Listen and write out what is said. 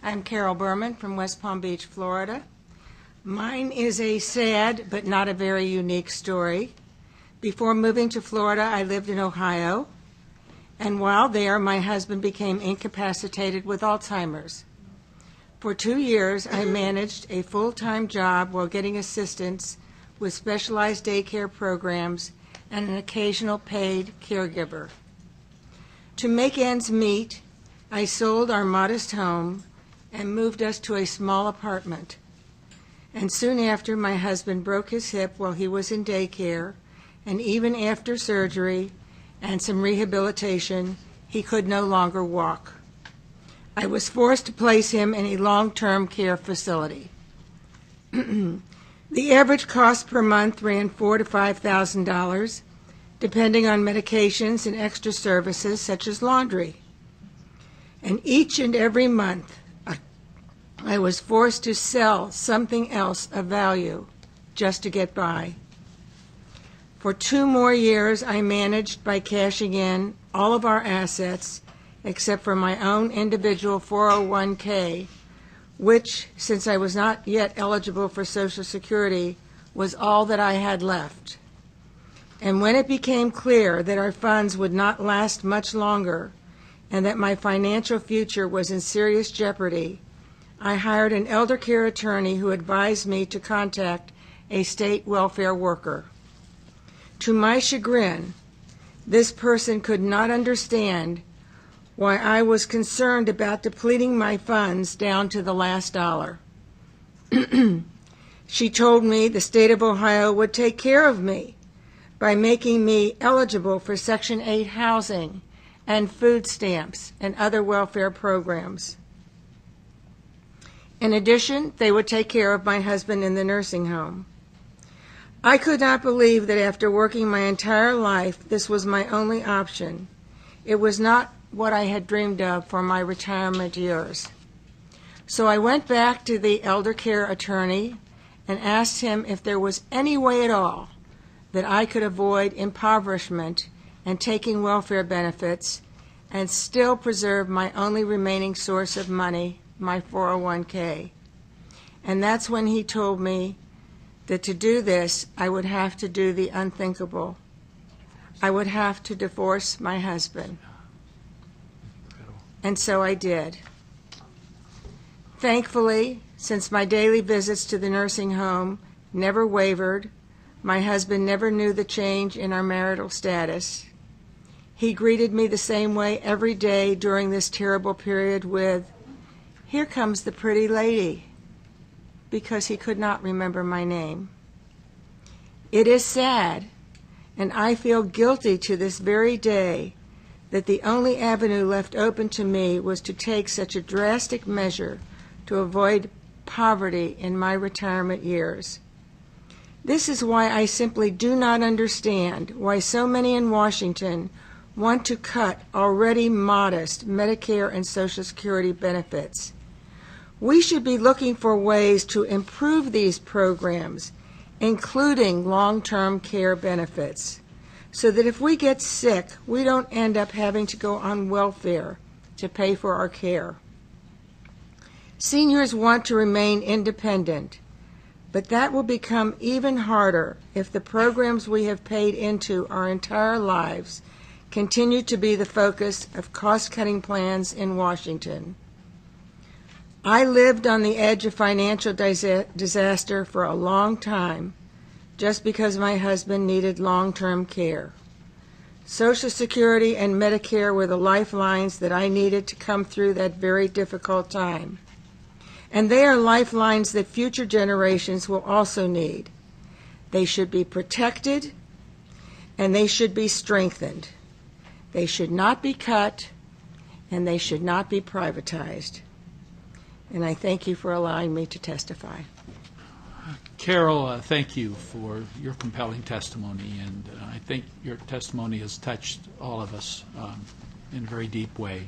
I'm Carol Berman from West Palm Beach, Florida. Mine is a sad but not a very unique story. Before moving to Florida, I lived in Ohio, and while there, my husband became incapacitated with Alzheimer's. For 2 years, I managed a full-time job while getting assistance with specialized daycare programs and an occasional paid caregiver. To make ends meet, I sold our modest home and moved us to a small apartment. And soon after, my husband broke his hip while he was in daycare, and even after surgery and some rehabilitation, he could no longer walk. I was forced to place him in a long-term care facility. The average cost per month ran $4,000 to $5,000, depending on medications and extra services such as laundry. And each and every month, I was forced to sell something else of value just to get by. For 2 more years, I managed by cashing in all of our assets except for my own individual 401k, which, since I was not yet eligible for Social Security, was all that I had left. And when it became clear that our funds would not last much longer and that my financial future was in serious jeopardy, I hired an elder care attorney who advised me to contact a state welfare worker. To my chagrin, this person could not understand why I was concerned about depleting my funds down to the last dollar. She told me the state of Ohio would take care of me by making me eligible for Section 8 housing and food stamps and other welfare programs. In addition, they would take care of my husband in the nursing home. I could not believe that after working my entire life, this was my only option. It was not what I had dreamed of for my retirement years. So I went back to the elder care attorney and asked him if there was any way at all that I could avoid impoverishment and taking welfare benefits and still preserve my only remaining source of money, my 401k. And that's when he told me that to do this, I would have to do the unthinkable. I would have to divorce my husband. And so I did. Thankfully, since my daily visits to the nursing home never wavered, my husband never knew the change in our marital status. He greeted me the same way every day during this terrible period with, "Here comes the pretty lady," because he could not remember my name. It is sad, and I feel guilty to this very day, that the only avenue left open to me was to take such a drastic measure to avoid poverty in my retirement years. This is why I simply do not understand why so many in Washington want to cut already modest Medicare and Social Security benefits. We should be looking for ways to improve these programs, including long-term care benefits, so that if we get sick, we don't end up having to go on welfare to pay for our care. Seniors want to remain independent, but that will become even harder if the programs we have paid into our entire lives continue to be the focus of cost-cutting plans in Washington. I lived on the edge of financial disaster for a long time just because my husband needed long-term care. Social Security and Medicare were the lifelines that I needed to come through that very difficult time. And they are lifelines that future generations will also need. They should be protected, and they should be strengthened. They should not be cut, and they should not be privatized. And I thank you for allowing me to testify. Carol, thank you for your compelling testimony, and I think your testimony has touched all of us in a very deep way.